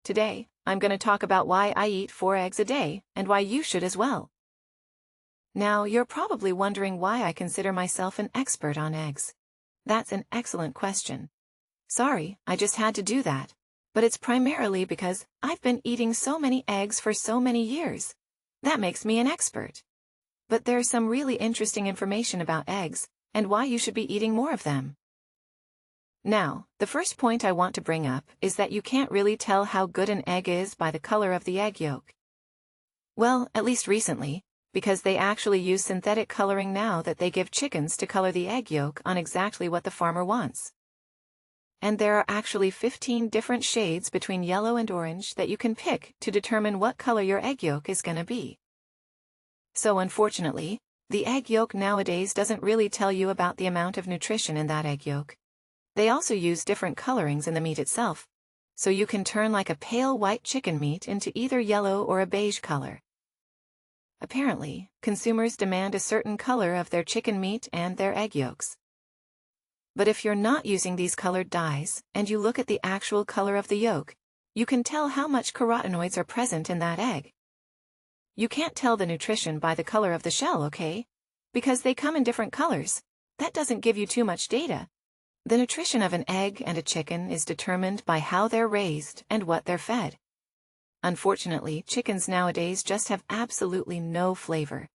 Today, I'm going to talk about why I eat 4 eggs a day, and why you should as well. Now, you're probably wondering why I consider myself an expert on eggs. That's an excellent question. Sorry, I just had to do that. But it's primarily because I've been eating so many eggs for so many years. That makes me an expert. But there's some really interesting information about eggs, and why you should be eating more of them. Now, the first point I want to bring up is that you can't really tell how good an egg is by the color of the egg yolk. Well, at least recently, because they actually use synthetic coloring now that they give chickens to color the egg yolk on exactly what the farmer wants. And there are actually 15 different shades between yellow and orange that you can pick to determine what color your egg yolk is going to be. So unfortunately, the egg yolk nowadays doesn't really tell you about the amount of nutrition in that egg yolk. They also use different colorings in the meat itself, so you can turn like a pale white chicken meat into either yellow or a beige color. Apparently, consumers demand a certain color of their chicken meat and their egg yolks. But if you're not using these colored dyes, and you look at the actual color of the yolk, you can tell how much carotenoids are present in that egg. You can't tell the nutrition by the color of the shell, okay? Because they come in different colors. That doesn't give you too much data. The nutrition of an egg and a chicken is determined by how they're raised and what they're fed. Unfortunately, chickens nowadays just have absolutely no flavor.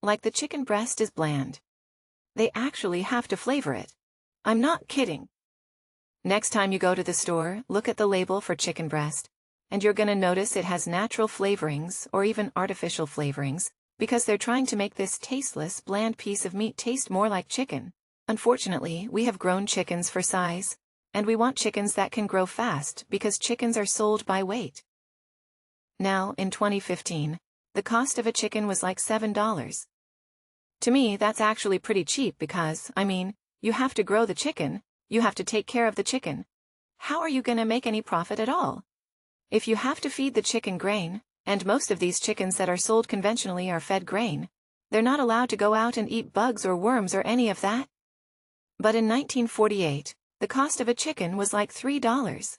Like the chicken breast is bland. They actually have to flavor it. I'm not kidding. Next time you go to the store, look at the label for chicken breast, and you're gonna notice it has natural flavorings or even artificial flavorings, because they're trying to make this tasteless, bland piece of meat taste more like chicken. Unfortunately, we have grown chickens for size, and we want chickens that can grow fast because chickens are sold by weight. Now, in 2015, the cost of a chicken was like $7. To me, that's actually pretty cheap because, you have to grow the chicken, you have to take care of the chicken. How are you gonna make any profit at all? If you have to feed the chicken grain, and most of these chickens that are sold conventionally are fed grain, they're not allowed to go out and eat bugs or worms or any of that. But in 1948, the cost of a chicken was like $3.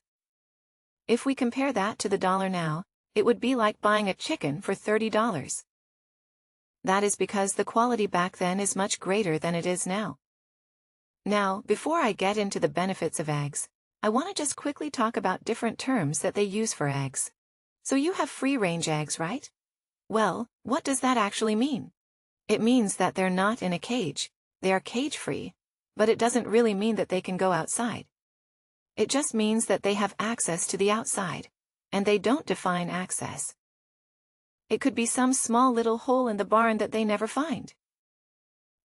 If we compare that to the dollar now, it would be like buying a chicken for $30. That is because the quality back then is much greater than it is now. Now, before I get into the benefits of eggs, I want to just quickly talk about different terms that they use for eggs. So you have free-range eggs, right? Well, what does that actually mean? It means that they're not in a cage, they are cage-free. But it doesn't really mean that they can go outside. It just means that they have access to the outside, and they don't define access. It could be some small little hole in the barn that they never find.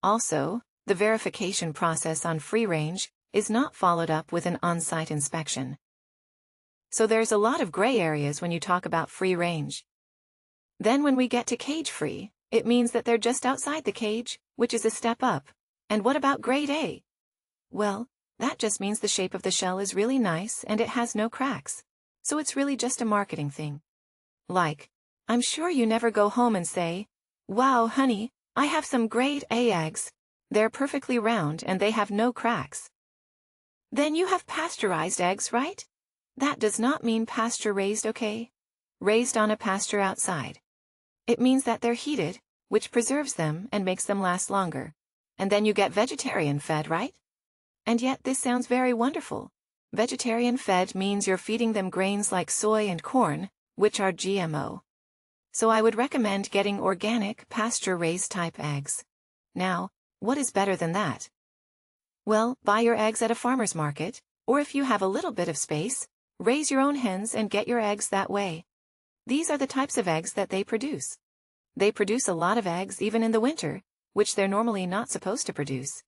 Also, the verification process on free range is not followed up with an on-site inspection. So there's a lot of gray areas when you talk about free range. Then when we get to cage-free, it means that they're just outside the cage, which is a step up. And what about grade A? Well, that just means the shape of the shell is really nice and it has no cracks. So it's really just a marketing thing. Like, I'm sure you never go home and say, "Wow, honey, I have some grade A eggs. They're perfectly round and they have no cracks." Then you have pasteurized eggs, right? That does not mean pasture-raised, okay? Raised on a pasture outside. It means that they're heated, which preserves them and makes them last longer. And then you get vegetarian fed, right? And yet this sounds very wonderful. Vegetarian fed means you're feeding them grains like soy and corn, which are GMO. So I would recommend getting organic, pasture-raised type eggs. Now, what is better than that? Well, buy your eggs at a farmer's market, or if you have a little bit of space, raise your own hens and get your eggs that way. These are the types of eggs that they produce. They produce a lot of eggs even in the winter, which they're normally not supposed to produce.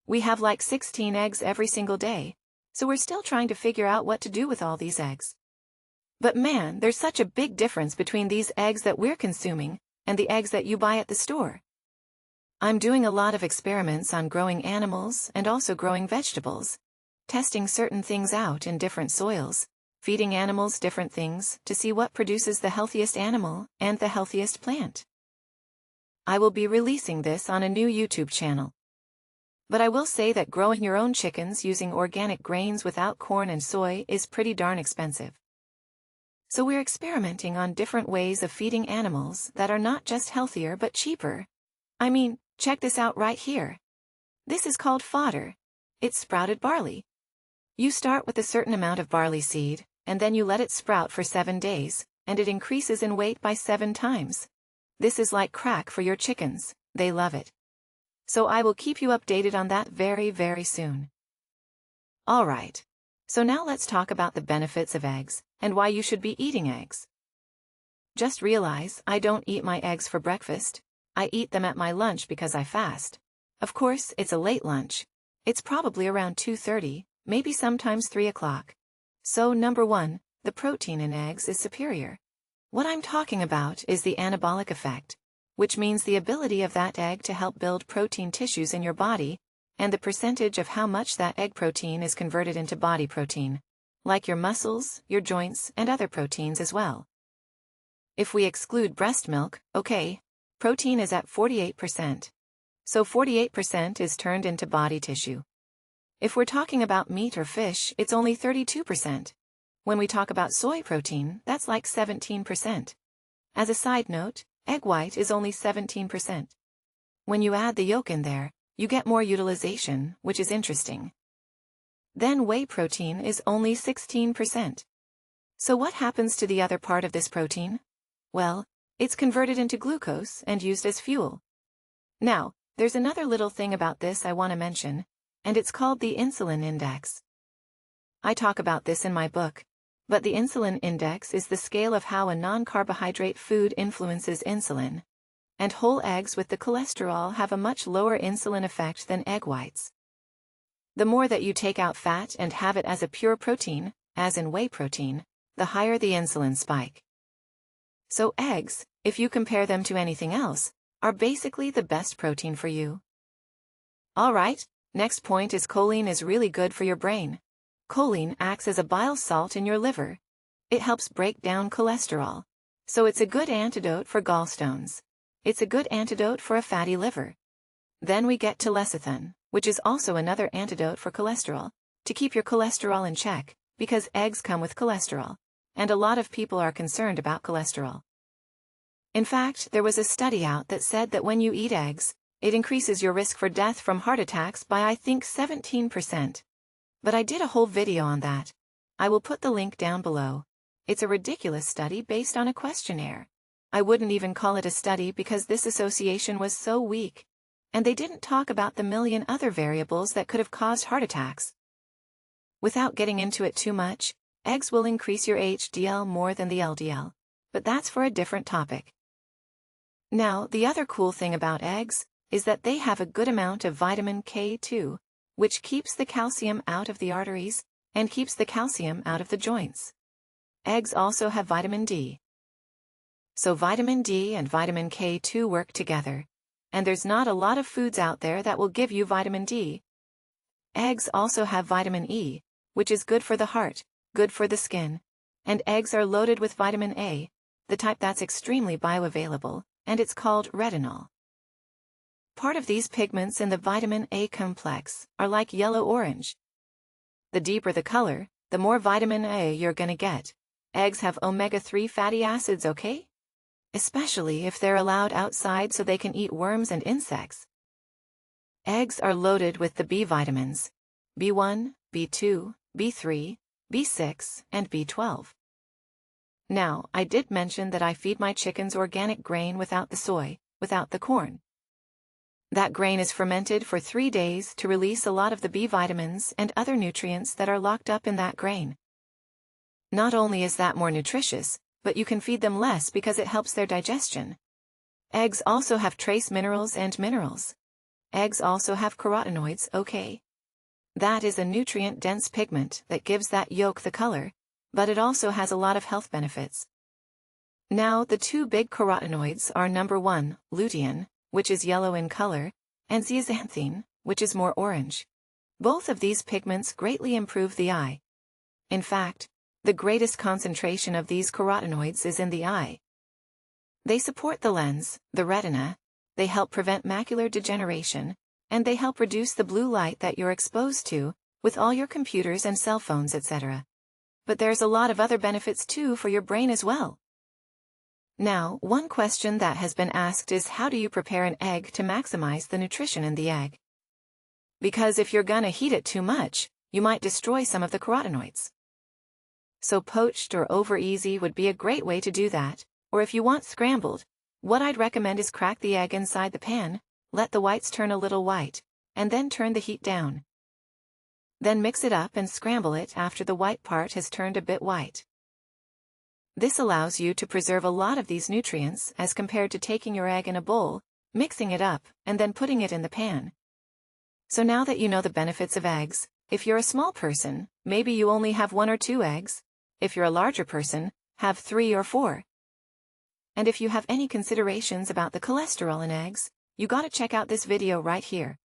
We have like 16 eggs every single day, so we're still trying to figure out what to do with all these eggs. But man, there's such a big difference between these eggs that we're consuming and the eggs that you buy at the store. I'm doing a lot of experiments on growing animals and also growing vegetables, testing certain things out in different soils, feeding animals different things to see what produces the healthiest animal and the healthiest plant. I will be releasing this on a new YouTube channel. But I will say that growing your own chickens using organic grains without corn and soy is pretty darn expensive. So we're experimenting on different ways of feeding animals that are not just healthier but cheaper. I mean, check this out right here. This is called fodder. It's sprouted barley. You start with a certain amount of barley seed, and then you let it sprout for 7 days, and it increases in weight by 7 times. This is like crack for your chickens. They love it. So I will keep you updated on that very, very soon. Alright. So now let's talk about the benefits of eggs, and why you should be eating eggs. Just realize I don't eat my eggs for breakfast. I eat them at my lunch because I fast. Of course, it's a late lunch. It's probably around 2:30, maybe sometimes 3 o'clock. So number 1, the protein in eggs is superior. What I'm talking about is the anabolic effect, which means the ability of that egg to help build protein tissues in your body, and the percentage of how much that egg protein is converted into body protein, like your muscles, your joints, and other proteins as well. If we exclude breast milk, okay, protein is at 48%. So 48% is turned into body tissue. If we're talking about meat or fish, it's only 32%. When we talk about soy protein, that's like 17%. As a side note, egg white is only 17%. When you add the yolk in there, you get more utilization, which is interesting. Then whey protein is only 16%. So what happens to the other part of this protein? Well, it's converted into glucose and used as fuel. Now, there's another little thing about this I want to mention, and it's called the insulin index. I talk about this in my book, but the insulin index is the scale of how a non-carbohydrate food influences insulin. And whole eggs with the cholesterol have a much lower insulin effect than egg whites. The more that you take out fat and have it as a pure protein, as in whey protein, the higher the insulin spike. So eggs, if you compare them to anything else, are basically the best protein for you. Alright, next point is choline is really good for your brain. Choline acts as a bile salt in your liver. It helps break down cholesterol. So it's a good antidote for gallstones. It's a good antidote for a fatty liver. Then we get to lecithin, which is also another antidote for cholesterol, to keep your cholesterol in check, because eggs come with cholesterol, and a lot of people are concerned about cholesterol. In fact, there was a study out that said that when you eat eggs, it increases your risk for death from heart attacks by I think 17%. But I did a whole video on that. I will put the link down below. It's a ridiculous study based on a questionnaire. I wouldn't even call it a study because this association was so weak. And they didn't talk about the million other variables that could have caused heart attacks. Without getting into it too much, eggs will increase your HDL more than the LDL. But that's for a different topic. Now, the other cool thing about eggs is that they have a good amount of vitamin K2, which keeps the calcium out of the arteries and keeps the calcium out of the joints. Eggs also have vitamin D. So vitamin D and vitamin K2 work together, and there's not a lot of foods out there that will give you vitamin D. Eggs also have vitamin E, which is good for the heart, good for the skin, and eggs are loaded with vitamin A, the type that's extremely bioavailable, and it's called retinol. Part of these pigments in the vitamin A complex are like yellow-orange. The deeper the color, the more vitamin A you're gonna get. Eggs have omega-3 fatty acids, okay? Especially if they're allowed outside so they can eat worms and insects. Eggs are loaded with the B vitamins, B1, B2, B3, B6, and B12. Now, I did mention that I feed my chickens organic grain without the soy, without the corn. That grain is fermented for 3 days to release a lot of the B vitamins and other nutrients that are locked up in that grain. Not only is that more nutritious, but you can feed them less because it helps their digestion. Eggs also have trace minerals and minerals. Eggs also have carotenoids, okay? That is a nutrient-dense pigment that gives that yolk the color, but it also has a lot of health benefits. Now, the two big carotenoids are number 1, lutein, which is yellow in color, and zeaxanthin, which is more orange. Both of these pigments greatly improve the eye. In fact, the greatest concentration of these carotenoids is in the eye. They support the lens, the retina, they help prevent macular degeneration, and they help reduce the blue light that you're exposed to with all your computers and cell phones, etc. but there's a lot of other benefits too for your brain as well. Now, one question that has been asked is, how do you prepare an egg to maximize the nutrition in the egg? Because if you're gonna heat it too much, you might destroy some of the carotenoids. So poached or over easy would be a great way to do that, or if you want scrambled, what I'd recommend is crack the egg inside the pan, let the whites turn a little white, and then turn the heat down. Then mix it up and scramble it after the white part has turned a bit white. This allows you to preserve a lot of these nutrients as compared to taking your egg in a bowl, mixing it up, and then putting it in the pan. So now that you know the benefits of eggs, if you're a small person, maybe you only have 1 or 2 eggs. If you're a larger person, have 3 or 4. And if you have any considerations about the cholesterol in eggs, you gotta check out this video right here.